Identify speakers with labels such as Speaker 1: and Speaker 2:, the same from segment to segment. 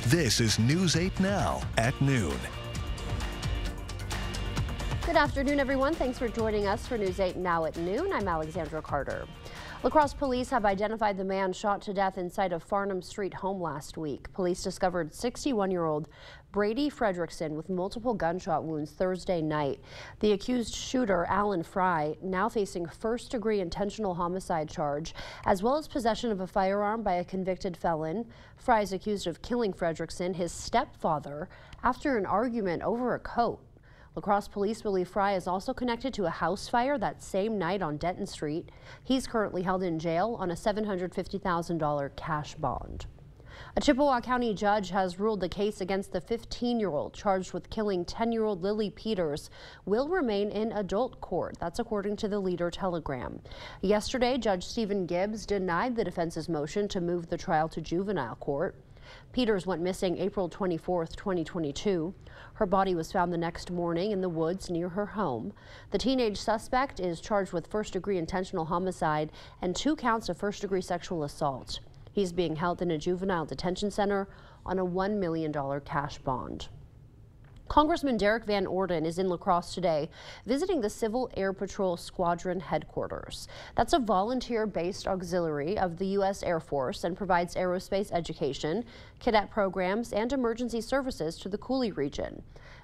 Speaker 1: This is News 8 Now at noon.
Speaker 2: Good afternoon, everyone. Thanks for joining us for News 8 Now at noon. I'm Alexandra Carter. La Crosse police have identified the man shot to death inside a Farnham Street home last week. Police discovered 61-year-old Brady Fredrickson with multiple gunshot wounds Thursday night. The accused shooter, Alan Fry, now facing first-degree intentional homicide charge, as well as possession of a firearm by a convicted felon. Fry is accused of killing Fredrickson, his stepfather, after an argument over a coat. La Crosse police believe Fry is also connected to a house fire that same night on Denton Street. He's currently held in jail on a $750,000 cash bond. A Chippewa County judge has ruled the case against the 15-year-old charged with killing 10-year-old Lily Peters will remain in adult court. That's according to the Leader-Telegram. Yesterday, Judge Stephen Gibbs denied the defense's motion to move the trial to juvenile court. Peters went missing April 24, 2022. Her body was found the next morning in the woods near her home. The teenage suspect is charged with first-degree intentional homicide and 2 counts of first-degree sexual assault. He's being held in a juvenile detention center on a $1 million cash bond. Congressman Derek Van Orden is in La Crosse today visiting the Civil Air Patrol Squadron headquarters. That's a volunteer-based auxiliary of the U.S. Air Force and provides aerospace education, cadet programs, and emergency services to the Coulee region.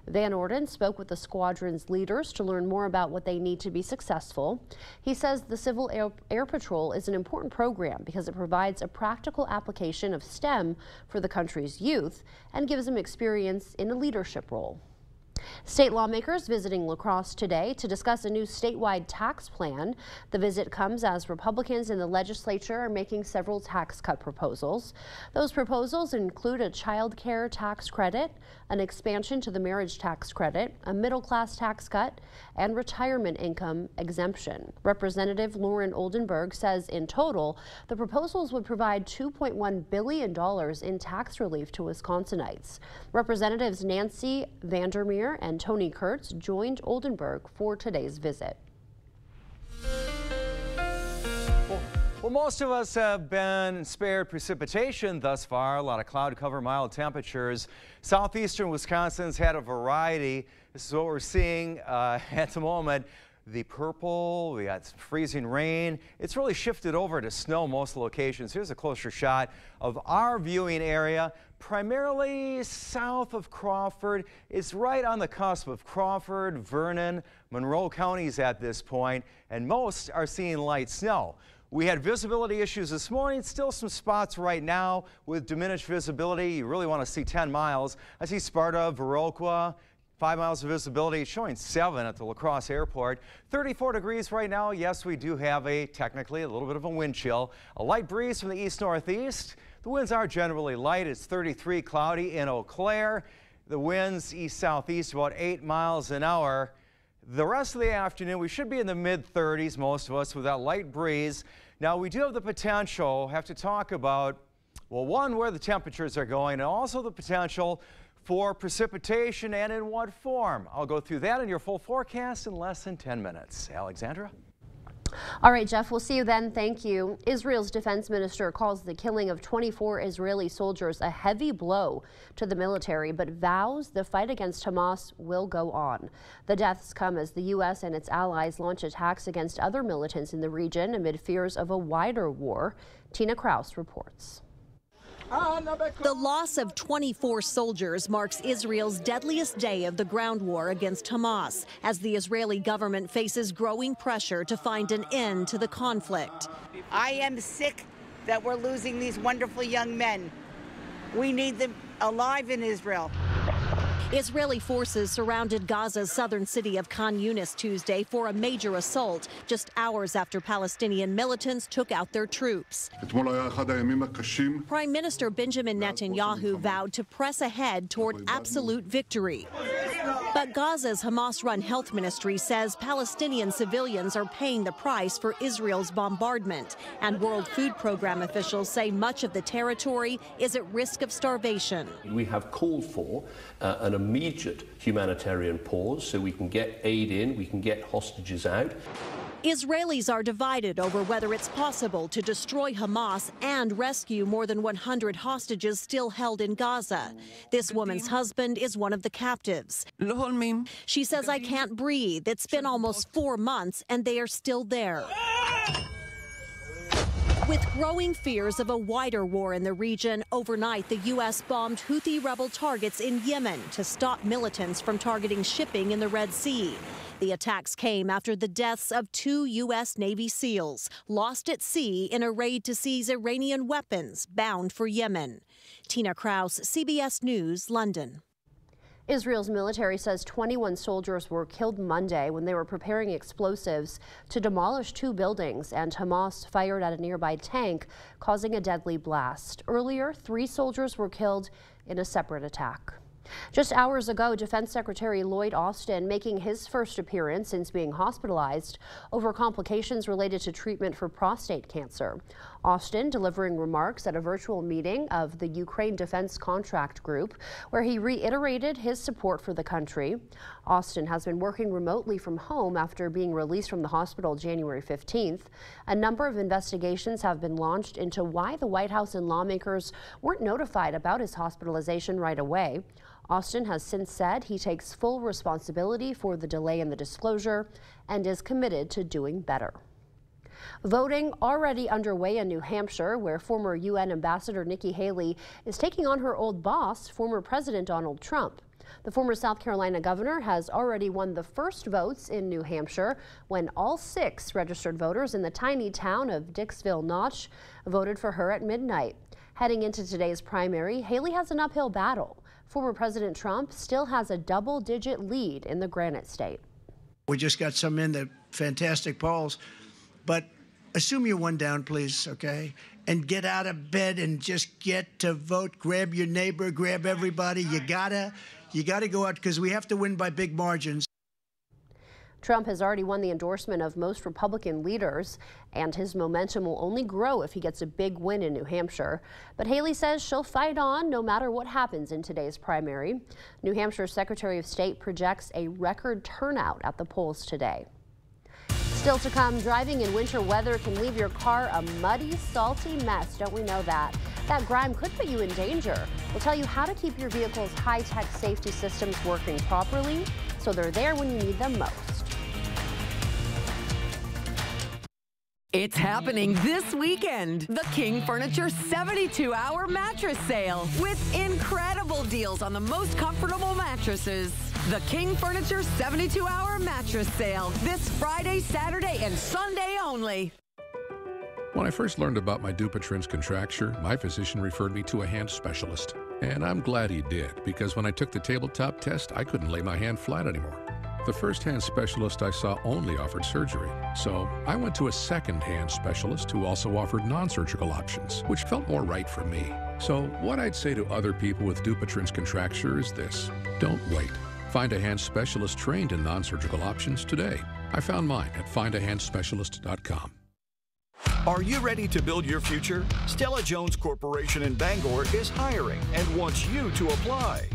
Speaker 2: Van Orden spoke with the squadron's leaders to learn more about what they need to be successful. He says the Civil Air Patrol is an important program because it provides a practical application of STEM for the country's youth and gives them experience in a leadership role. State lawmakers visiting La Crosse today to discuss a new statewide tax plan. The visit comes as Republicans in the legislature are making several tax cut proposals. Those proposals include a child care tax credit, an expansion to the marriage tax credit, a middle-class tax cut, and retirement income exemption. Representative Lauren Oldenburg says in total, the proposals would provide $2.1 billion in tax relief to Wisconsinites. Representatives Nancy Vandermeer and Tony Kurtz joined Oldenburg for today's visit.
Speaker 3: Well, most of us have been spared precipitation thus far. A lot of cloud cover, mild temperatures. Southeastern Wisconsin's had a variety. This is what we're seeing at the moment. The purple, we got some freezing rain. It's really shifted over to snow most locations. Here's a closer shot of our viewing area, primarily south of Crawford. It's right on the cusp of Crawford, Vernon, Monroe counties at this point, and most are seeing light snow. We had visibility issues this morning, still some spots right now with diminished visibility. You really want to see 10 miles. I see Sparta, Viroqua, 5 miles of visibility, showing 7 at the La Crosse Airport. 34 degrees right now. Yes, we do have technically a little bit of a wind chill. A light breeze from the east-northeast. The winds are generally light. It's 33, cloudy in Eau Claire. The winds east-southeast about 8 miles an hour. The rest of the afternoon, we should be in the mid-30s, most of us, with that light breeze. Now, we do have the potential, have to talk about, well, one, where the temperatures are going, and also the potential for precipitation and in what form. I'll go through that in your full forecast in less than 10 minutes. Alexandra?
Speaker 2: All right, Jeff, we'll see you then. Thank you. Israel's defense minister calls the killing of 24 Israeli soldiers a heavy blow to the military, but vows the fight against Hamas will go on. The deaths come as the U.S. and its allies launch attacks against other militants in the region amid fears of a wider war. Tina Kraus reports.
Speaker 4: The loss of 24 soldiers marks Israel's deadliest day of the ground war against Hamas, as the Israeli government faces growing pressure to find an end to the conflict.
Speaker 5: I am sick that we're losing these wonderful young men. We need them alive in Israel.
Speaker 4: Israeli forces surrounded Gaza's southern city of Khan Yunis Tuesday for a major assault, just hours after Palestinian militants took out their troops. Prime Minister Benjamin Netanyahu vowed to press ahead toward absolute victory. But Gaza's Hamas-run health ministry says Palestinian civilians are paying the price for Israel's bombardment, and World Food Program officials say much of the territory is at risk of starvation.
Speaker 6: We have called for an immediate humanitarian pause so we can get aid in, we can get hostages out.
Speaker 4: Israelis are divided over whether it's possible to destroy Hamas and rescue more than 100 hostages still held in Gaza. This woman's husband is one of the captives. She says, "I can't breathe. It's been almost 4 months and they are still there." With growing fears of a wider war in the region, overnight the U.S. bombed Houthi rebel targets in Yemen to stop militants from targeting shipping in the Red Sea. The attacks came after the deaths of 2 U.S. Navy SEALs lost at sea in a raid to seize Iranian weapons bound for Yemen. Tina Kraus, CBS News, London.
Speaker 2: Israel's military says 21 soldiers were killed Monday when they were preparing explosives to demolish 2 buildings, and Hamas fired at a nearby tank, causing a deadly blast. Earlier, 3 soldiers were killed in a separate attack. Just hours ago, Defense Secretary Lloyd Austin making his first appearance since being hospitalized over complications related to treatment for prostate cancer. Austin delivering remarks at a virtual meeting of the Ukraine Defense Contract Group, where he reiterated his support for the country. Austin has been working remotely from home after being released from the hospital January 15th. A number of investigations have been launched into why the White House and lawmakers weren't notified about his hospitalization right away. Austin has since said he takes full responsibility for the delay in the disclosure and is committed to doing better. Voting already underway in New Hampshire, where former UN Ambassador Nikki Haley is taking on her old boss, former President Donald Trump. The former South Carolina governor has already won the first votes in New Hampshire when all 6 registered voters in the tiny town of Dixville Notch voted for her at midnight. Heading into today's primary, Haley has an uphill battle. Former President Trump still has a double-digit lead in the Granite State.
Speaker 7: We just got some in the fantastic polls, but assume you're one down, please, okay? And get out of bed and just get to vote. Grab your neighbor, grab everybody. You gotta go out because we have to win by big margins.
Speaker 2: Trump has already won the endorsement of most Republican leaders, and his momentum will only grow if he gets a big win in New Hampshire. But Haley says she'll fight on no matter what happens in today's primary. New Hampshire Secretary of State projects a record turnout at the polls today. Still to come, driving in winter weather can leave your car a muddy, salty mess. Don't we know that? That grime could put you in danger. We'll tell you how to keep your vehicle's high-tech safety systems working properly so they're there when you need them most.
Speaker 8: It's happening this weekend. The King Furniture 72-hour mattress sale with incredible deals on the most comfortable mattresses. The King Furniture 72-hour mattress sale this Friday, Saturday, and Sunday only.
Speaker 9: When I first learned about my Dupuytren's contracture, my physician referred me to a hand specialist. And I'm glad he did, because when I took the tabletop test, I couldn't lay my hand flat anymore. The first hand specialist I saw only offered surgery, so I went to a second hand specialist who also offered non-surgical options, which felt more right for me. So what I'd say to other people with Dupuytren's contracture is this: don't wait. Find a hand specialist trained in non-surgical options today. I found mine at findahandspecialist.com.
Speaker 10: Are you ready to build your future? Stella Jones Corporation in Bangor is hiring and wants you to apply.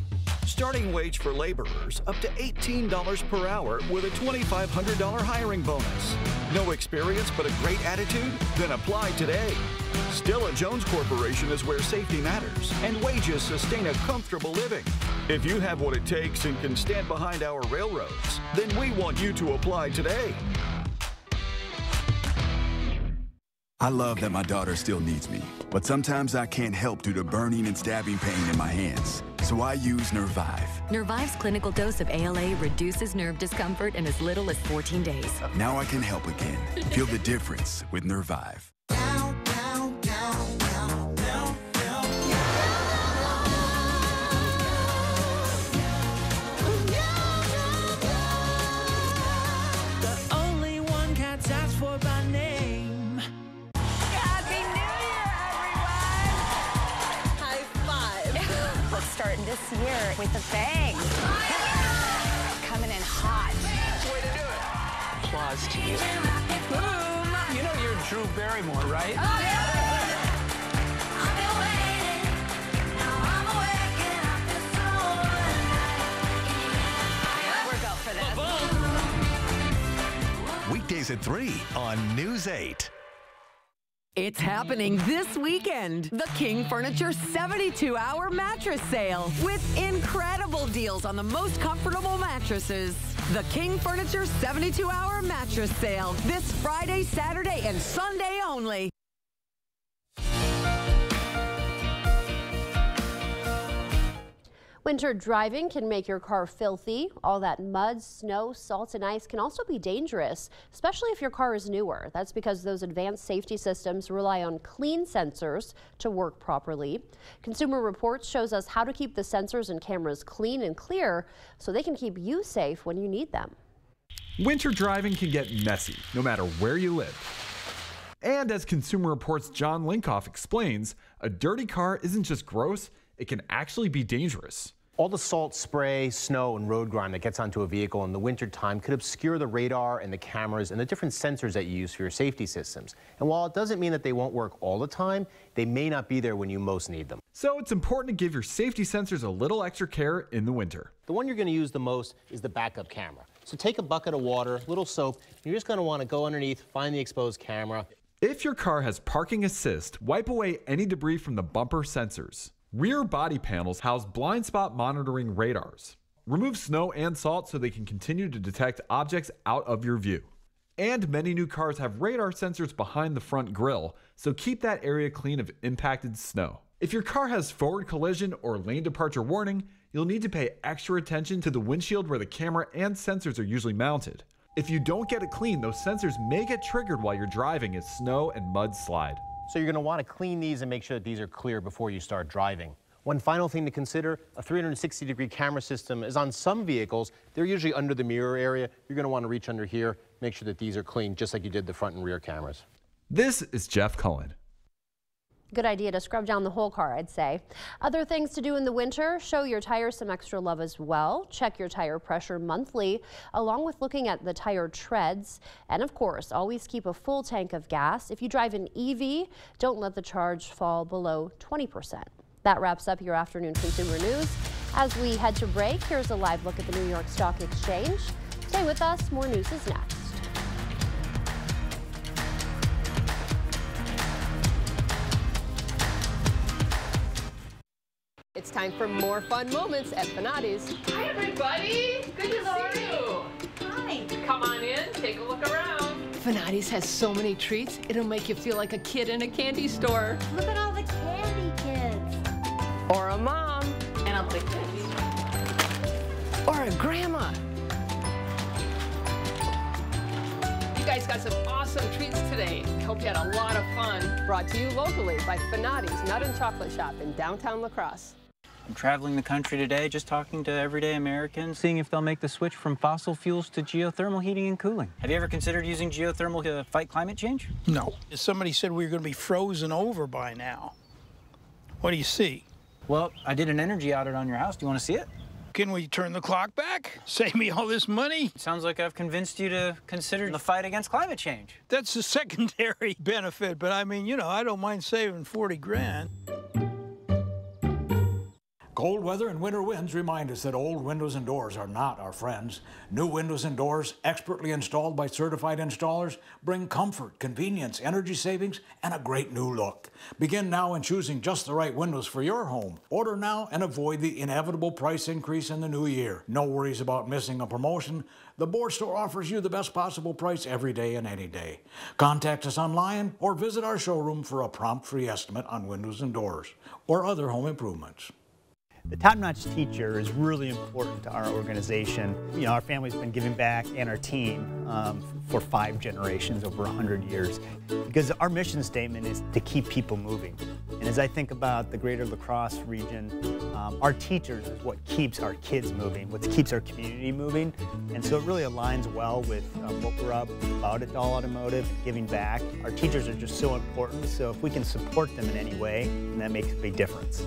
Speaker 10: Starting wage for laborers up to $18 per hour with a $2,500 hiring bonus. No experience but a great attitude? Then apply today. Stella Jones Corporation is where safety matters and wages sustain a comfortable living. If you have what it takes and can stand behind our railroads, then we want you to apply today.
Speaker 11: I love that my daughter still needs me, but sometimes I can't help due to burning and stabbing pain in my hands. So I use Nervive.
Speaker 12: Nervive's clinical dose of ALA reduces nerve discomfort in as little as 14 days.
Speaker 11: Now I can help again. Feel the difference with Nervive.
Speaker 13: Starting this year with a bang. Coming in hot.
Speaker 14: Way to do it. Applause to you. Boom. You know you're Drew Barrymore, right?
Speaker 13: Oh, yeah. We're built for this.
Speaker 1: Weekdays Weekdays at 3 on News 8.
Speaker 8: It's happening this weekend. The King Furniture 72-hour mattress sale with incredible deals on the most comfortable mattresses. The King Furniture 72-hour mattress sale this Friday, Saturday, and Sunday only.
Speaker 2: Winter driving can make your car filthy. All that mud, snow, salt, and ice can also be dangerous, especially if your car is newer. That's because those advanced safety systems rely on clean sensors to work properly. Consumer Reports shows us how to keep the sensors and cameras clean and clear so they can keep you safe when you need them.
Speaker 15: Winter driving can get messy, no matter where you live. And as Consumer Reports' John Linkoff explains, a dirty car isn't just gross, it can actually be dangerous.
Speaker 16: All the salt, spray, snow, and road grime that gets onto a vehicle in the wintertime could obscure the radar and the cameras and the different sensors that you use for your safety systems. And while it doesn't mean that they won't work all the time, they may not be there when you most need them.
Speaker 15: So it's important to give your safety sensors a little extra care in the winter.
Speaker 16: The one you're going to use the most is the backup camera. So take a bucket of water, a little soap, and you're just going to want to go underneath, find the exposed camera.
Speaker 15: If your car has parking assist, wipe away any debris from the bumper sensors. Rear body panels house blind spot monitoring radars. Remove snow and salt so they can continue to detect objects out of your view. And many new cars have radar sensors behind the front grille, so keep that area clean of impacted snow. If your car has forward collision or lane departure warning, you'll need to pay extra attention to the windshield where the camera and sensors are usually mounted. If you don't get it clean, those sensors may get triggered while you're driving as snow and mud slide.
Speaker 16: So you're going to want to clean these and make sure that these are clear before you start driving. One final thing to consider, a 360-degree camera system is on some vehicles. They're usually under the mirror area. You're going to want to reach under here, make sure that these are clean, just like you did the front and rear cameras.
Speaker 15: This is Jeff Cullen.
Speaker 2: Good idea to scrub down the whole car, I'd say. Other things to do in the winter, show your tires some extra love as well. Check your tire pressure monthly, along with looking at the tire treads. And of course, always keep a full tank of gas. If you drive an EV, don't let the charge fall below 20%. That wraps up your afternoon consumer news. As we head to break, here's a live look at the New York Stock Exchange. Stay with us, more news is next.
Speaker 17: It's time for more fun moments at Finati's.
Speaker 18: Hi, everybody. Good to see you. Hi. Come on in, take a look around. Finati's has so many treats, it'll make you feel like a kid in a candy store.
Speaker 19: Look at all the candy kids.
Speaker 17: Or a mom.
Speaker 18: And I'll take this.
Speaker 17: Or a grandma.
Speaker 18: You guys got some awesome treats today. I hope you had a lot of fun.
Speaker 17: Brought to you locally by Finati's Nut and Chocolate Shop in downtown La Crosse.
Speaker 20: I'm traveling the country today, just talking to everyday Americans, seeing if they'll make the switch from fossil fuels to geothermal heating and cooling. Have you ever considered using geothermal to fight climate change?
Speaker 21: No. Somebody said we were going to be frozen over by now. What do you see?
Speaker 20: Well, I did an energy audit on your house. Do you want to see it?
Speaker 21: Can we turn the clock back? Save me all this money?
Speaker 20: Sounds like I've convinced you to consider the fight against climate change.
Speaker 21: That's a secondary benefit, but I mean, you know, I don't mind saving 40 grand.
Speaker 22: Cold weather and winter winds remind us that old windows and doors are not our friends. New windows and doors, expertly installed by certified installers, bring comfort, convenience, energy savings, and a great new look. Begin now in choosing just the right windows for your home. Order now and avoid the inevitable price increase in the new year. No worries about missing a promotion. The Board Store offers you the best possible price every day and any day. Contact us online or visit our showroom for a prompt free estimate on windows and doors or other home improvements.
Speaker 23: The top-notch teacher is really important to our organization. You know, our family's been giving back and our team for 5 generations, over 100 years, because our mission statement is to keep people moving. And as I think about the greater La Crosse region, our teachers is what keeps our kids moving, what keeps our community moving. And so it really aligns well with what we're about at Dahl Automotive, giving back. Our teachers are just so important, so if we can support them in any way, then that makes a big difference.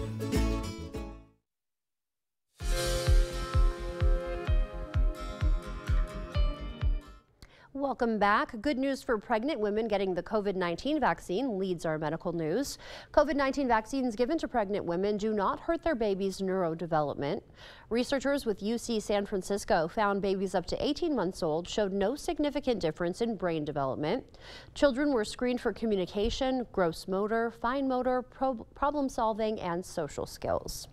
Speaker 2: Welcome back. Good news for pregnant women getting the COVID-19 vaccine leads our medical news. COVID-19 vaccines given to pregnant women do not hurt their baby's neurodevelopment. Researchers with UC San Francisco found babies up to 18 months old showed no significant difference in brain development. Children were screened for communication, gross motor, fine motor, problem solving, and social skills.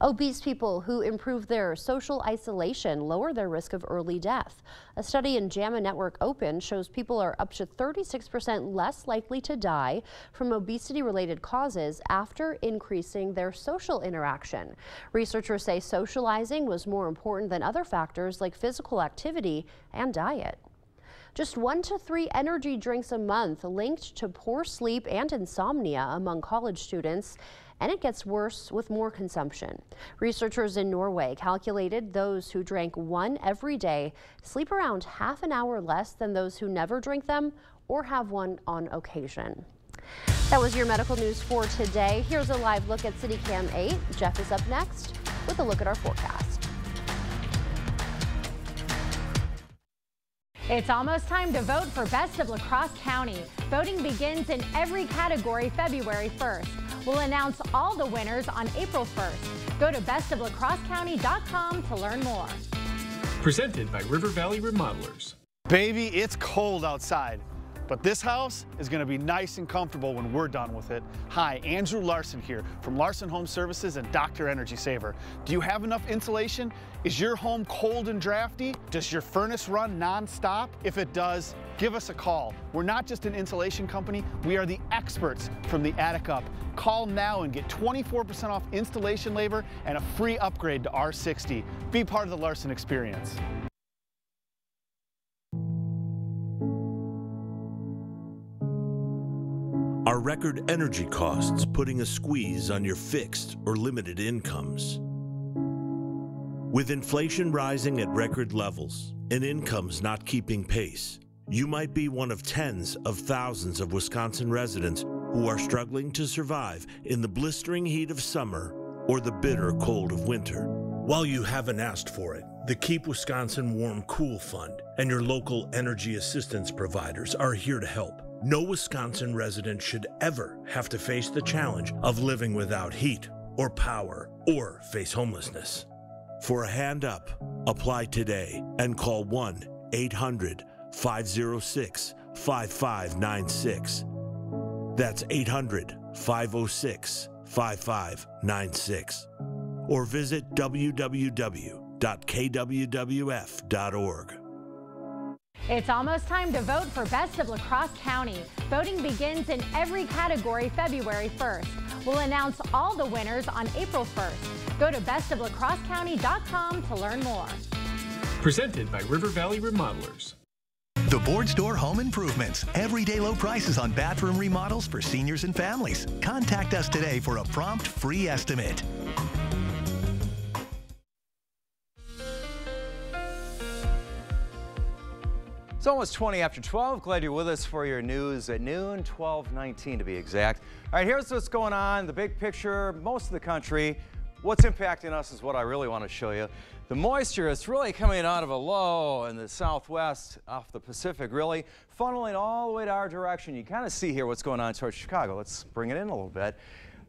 Speaker 2: Obese people who improve their social isolation lower their risk of early death. A study in JAMA Network Open shows people are up to 36% less likely to die from obesity-related causes after increasing their social interaction. Researchers say socializing was more important than other factors like physical activity and diet. Just 1 to 3 energy drinks a month linked to poor sleep and insomnia among college students, and it gets worse with more consumption. Researchers in Norway calculated those who drank one every day sleep around half an hour less than those who never drink them or have one on occasion. That was your medical news for today. Here's a live look at CityCam 8. Jeff is up next with a look at our forecast.
Speaker 3: It's almost time to vote for Best of La Crosse County. Voting begins in every category February 1st. We'll announce all the winners on April 1st. Go to bestoflacrossecounty.com to learn more.
Speaker 5: Presented by River Valley Remodelers.
Speaker 6: Baby, it's cold outside, but this house is going to be nice and comfortable when we're done with it. Hi, Andrew Larson here from Larson Home Services and Dr. Energy Saver. Do you have enough insulation? Is your home cold and drafty? Does your furnace run non-stop? If it does, give us a call. We're not just an insulation company, we are the experts from the attic up. Call now and get 24% off installation labor and a free upgrade to R60. Be part of the Larson experience.
Speaker 24: Are record energy costs putting a squeeze on your fixed or limited incomes? With inflation rising at record levels and incomes not keeping pace, you might be one of tens of thousands of Wisconsin residents who are struggling to survive in the blistering heat of summer or the bitter cold of winter. While you haven't asked for it, the Keep Wisconsin Warm Cool Fund and your local energy assistance providers are here to help. No Wisconsin resident should ever have to face the challenge of living without heat or power or face homelessness. For a hand up, apply today and call 1-800-506-5596. That's 800-506-5596. Or visit www.kwwf.org.
Speaker 3: It's almost time to vote for Best of La Crosse County. Voting begins in every category February 1st. We'll announce all the winners on April 1st. Go to bestoflacrossecounty.com to learn more.
Speaker 5: Presented by River Valley Remodelers.
Speaker 1: The Board Store Home Improvements. Everyday low prices on bathroom remodels for seniors and families. Contact us today for a prompt free estimate.
Speaker 25: It's almost 20 after 12. Glad you're with us for your news at noon, 12:19 to be exact. All right, here's what's going on. The big picture, most of the country. What's impacting us is what I really want to show you. The moisture is really coming out of a low in the southwest off the Pacific, really funneling all the way to our direction. You kind of see here what's going on towards Chicago. Let's bring it in a little bit.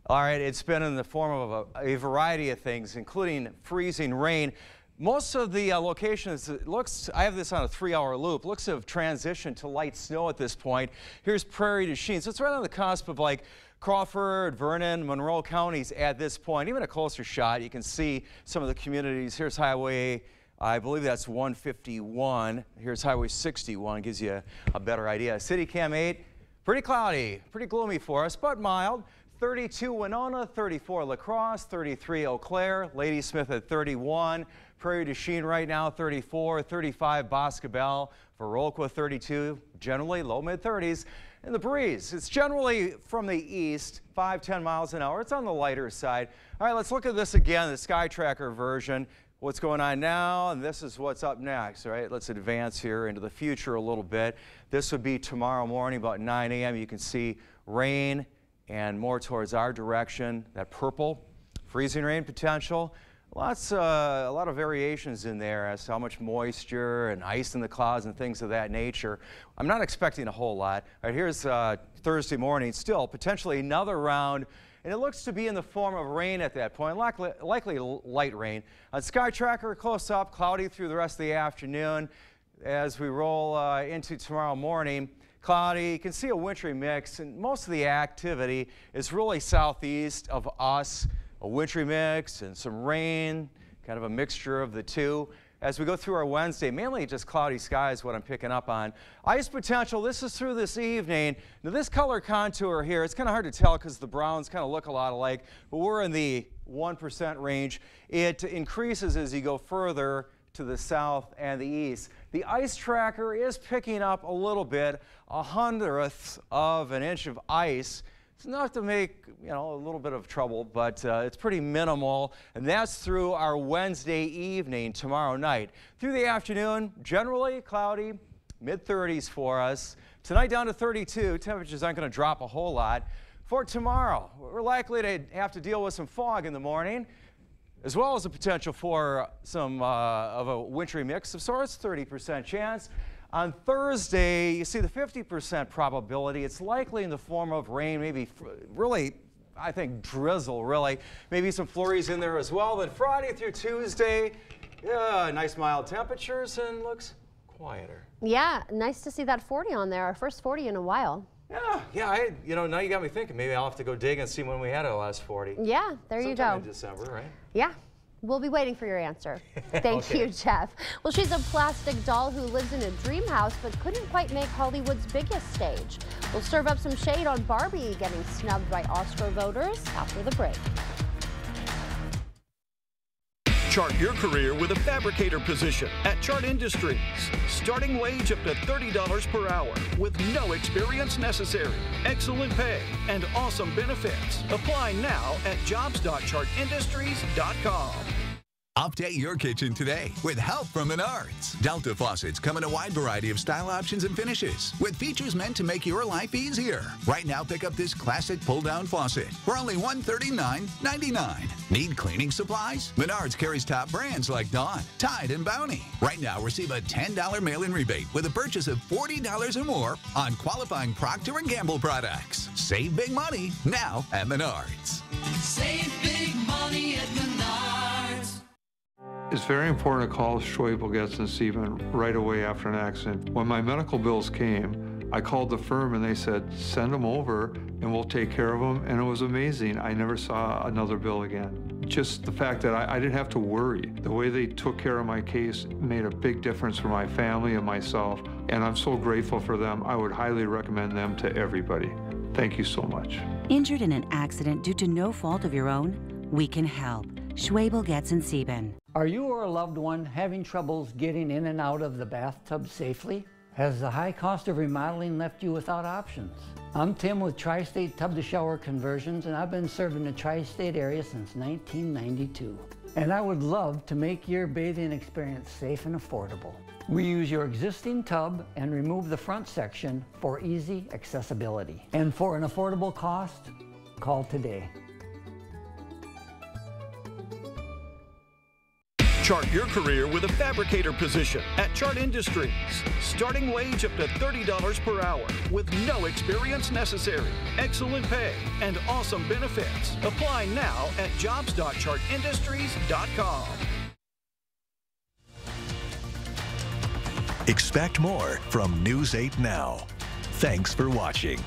Speaker 25: All right, it's been in the form of a variety of things, including freezing rain. Most of the locations, it looks, I have this on a 3-hour loop, looks to have transitioned to light snow at this point. Here's Prairie du Chien. So it's right on the cusp of like Crawford, Vernon, Monroe counties at this point. Even a closer shot, you can see some of the communities. Here's Highway, I believe that's 151. Here's Highway 61, gives you a better idea. CityCam 8, pretty cloudy, pretty gloomy for us, but mild. 32 Winona, 34 La Crosse, 33 Eau Claire, Ladysmith at 31. Prairie du Chien right now 34, 35 Boscobel, Viroqua 32, generally low mid-30s. And the breeze, it's generally from the east, 5-10 miles an hour. It's on the lighter side. All right, let's look at this again, the Sky Tracker version. What's going on now, and this is what's up next, all right? Let's advance here into the future a little bit. This would be tomorrow morning about 9 a.m. You can see rain and more towards our direction, that purple, freezing rain potential. a lot of variations in there as to how much moisture and ice in the clouds and things of that nature. I'm not expecting a whole lot. All right, here's Thursday morning, still potentially another round, and it looks to be in the form of rain at that point, likely light rain. On Sky Tracker, close up, cloudy through the rest of the afternoon. As we roll into tomorrow morning, cloudy, you can see a wintry mix, and most of the activity is really southeast of us. A wintry mix and some rain, kind of a mixture of the two. As we go through our Wednesday, mainly just cloudy skies, what I'm picking up on. Ice potential, this is through this evening. Now this color contour here, it's kind of hard to tell because the browns kind of look a lot alike, but we're in the 1% range. It increases as you go further to the south and the east. The ice tracker is picking up a little bit, 1/100th of an inch of ice. It's enough to make, a little bit of trouble, but it's pretty minimal, and that's through our Wednesday evening, tomorrow night. Through the afternoon, generally cloudy, mid-30s for us. Tonight down to 32. Temperatures aren't going to drop a whole lot. For tomorrow, we're likely to have to deal with some fog in the morning, as well as the potential for some of a wintry mix of sorts, 30% chance. On Thursday, you see the 50% probability. It's likely in the form of rain, maybe really, I think, drizzle, really. Maybe some flurries in there as well. Then Friday through Tuesday, nice mild temperatures and looks quieter.
Speaker 2: Yeah, nice to see that 40 on there, our first 40 in a while.
Speaker 25: Yeah, now you got me thinking. Maybe I'll have to go dig and see when we had our last 40.
Speaker 2: Yeah, there you go.
Speaker 25: Sometime in December, right?
Speaker 2: Yeah. We'll be waiting for your answer. Thank you, Jeff. Well, she's a plastic doll who lives in a dream house but couldn't quite make Hollywood's biggest stage. We'll serve up some shade on Barbie getting snubbed by Oscar voters after the break.
Speaker 4: Chart your career with a fabricator position at Chart Industries. Starting wage up to $30 per hour with no experience necessary. Excellent pay and awesome benefits. Apply now at jobs.chartindustries.com.
Speaker 1: Update your kitchen today with help from Menards. Delta faucets come in a wide variety of style options and finishes with features meant to make your life easier. Right now, pick up this classic pull-down faucet for only $139.99. Need cleaning supplies? Menards carries top brands like Dawn, Tide, and Bounty. Right now, receive a $10 mail-in rebate with a purchase of $40 or more on qualifying Procter & Gamble products. Save big money now at Menards.
Speaker 7: Save big money at Menards.
Speaker 9: It's very important to call Schwebel, Getz & Sieben right away after an accident. When my medical bills came, I called the firm and they said, send them over and we'll take care of them. And it was amazing. I never saw another bill again. Just the fact that I didn't have to worry. The way they took care of my case made a big difference for my family and myself. And I'm so grateful for them. I would highly recommend them to everybody. Thank you so much.
Speaker 10: Injured in an accident due to no fault of your own? We can help. Schwebel, Getz & Sieben.
Speaker 12: Are you or a loved one having troubles getting in and out of the bathtub safely? Has the high cost of remodeling left you without options? I'm Tim with Tri-State Tub to Shower Conversions, and I've been serving the Tri-State area since 1992. And I would love to make your bathing experience safe and affordable. We use your existing tub and remove the front section for easy accessibility. And for an affordable cost, call today.
Speaker 4: Chart your career with a fabricator position at Chart Industries. Starting wage up to $30 per hour with no experience necessary. Excellent pay and awesome benefits. Apply now at jobs.chartindustries.com.
Speaker 1: Expect more from News 8 Now. Thanks for watching.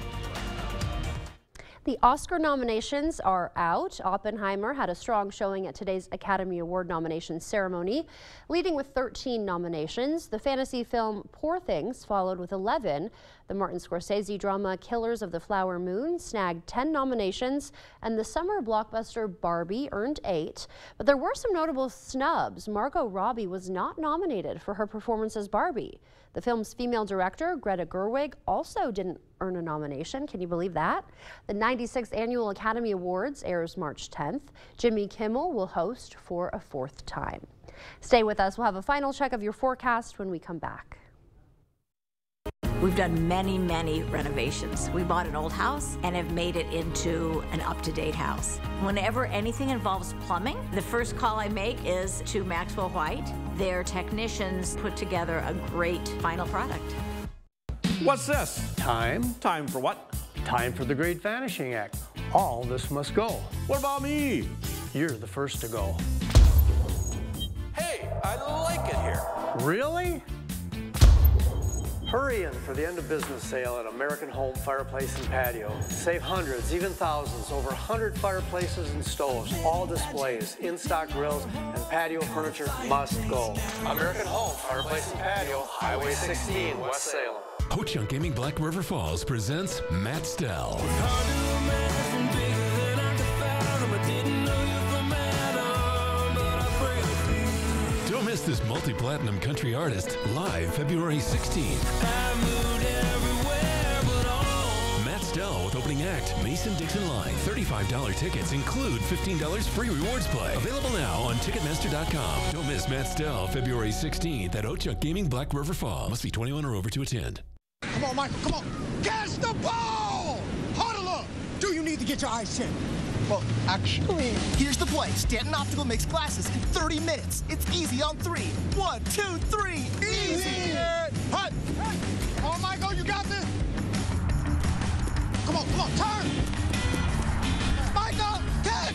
Speaker 2: The Oscar nominations are out. Oppenheimer had a strong showing at today's Academy Award nomination ceremony, leading with 13 nominations. The fantasy film Poor Things followed with 11. The Martin Scorsese drama Killers of the Flower Moon snagged 10 nominations, and the summer blockbuster Barbie earned 8. But there were some notable snubs. Margot Robbie was not nominated for her performance as Barbie. The film's female director, Greta Gerwig, also didn't earn a nomination. Can you believe that? The 96th Annual Academy Awards airs March 10th. Jimmy Kimmel will host for a 4th time. Stay with us. We'll have a final check of your forecast when we come back.
Speaker 8: We've done many, many renovations. We bought an old house and have made it into an up-to-date house. Whenever anything involves plumbing, the first call I make is to Maxwell White. Their technicians put together a great final product.
Speaker 11: What's this? Time. Time for what? Time for the Great Vanishing Act. All this must go. What about me? You're the first to go. Hey, I like it here. Really? Hurry in for the end of business sale at American Home Fireplace and Patio. Save hundreds, even thousands, over 100 fireplaces and stoves, all displays, in-stock grills, and patio furniture must go. American Home Fireplace and Patio, Highway 16, West Salem.
Speaker 13: Ho-Chunk Gaming Black River Falls presents Matt Stell. Don't miss this multi-platinum country artist live February 16th. Matt Stell with opening act Mason-Dixon Line. $35 tickets include $15 free rewards play. Available now on Ticketmaster.com. Don't miss Matt Stell February 16th at Ho-Chunk Gaming Black River Falls. Must be 21 or over to attend.
Speaker 14: Come on, Michael, come on. Catch the ball! Huddle up! Do you need to get your eyes checked? Well, actually, here's the play. Stanton Optical makes glasses in 30 minutes. It's easy on 3. 1, 2, 3. Easy! Hut! Come on, Michael, you got this! Come on, turn! Michael, catch!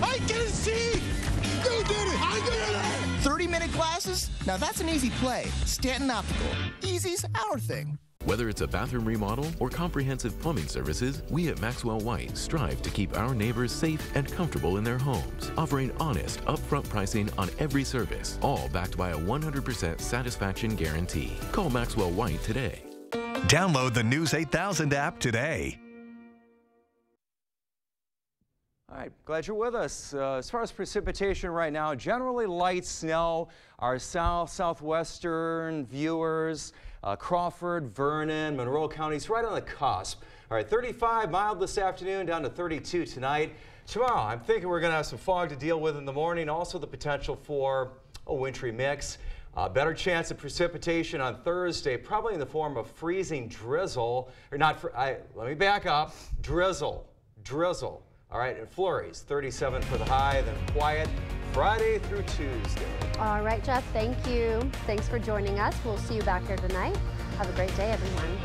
Speaker 14: I can see! You did it! I did it! 30-minute glasses? Now that's an easy play. Stanton Optical. Easy's our thing.
Speaker 16: Whether it's a bathroom remodel or comprehensive plumbing services, we at Maxwell White strive to keep our neighbors safe and comfortable in their homes, offering honest, upfront pricing on every service, all backed by a 100% satisfaction guarantee. Call Maxwell White today.
Speaker 26: Download the News 8000 app today.
Speaker 25: All right, glad you're with us. As far as precipitation right now, generally light snow. Our southwestern viewers, Crawford, Vernon, Monroe counties, right on the cusp. All right, 35 mild this afternoon, down to 32 tonight. Tomorrow, I'm thinking we're going to have some fog to deal with in the morning. Also the potential for a wintry mix. Better chance of precipitation on Thursday, probably in the form of freezing drizzle. Or not, let me back up. Drizzle. All right, and flurries, 37 for the high, then quiet Friday through Tuesday.
Speaker 2: All right, Jeff, thank you. Thanks for joining us. We'll see you back here tonight. Have a great day, everyone.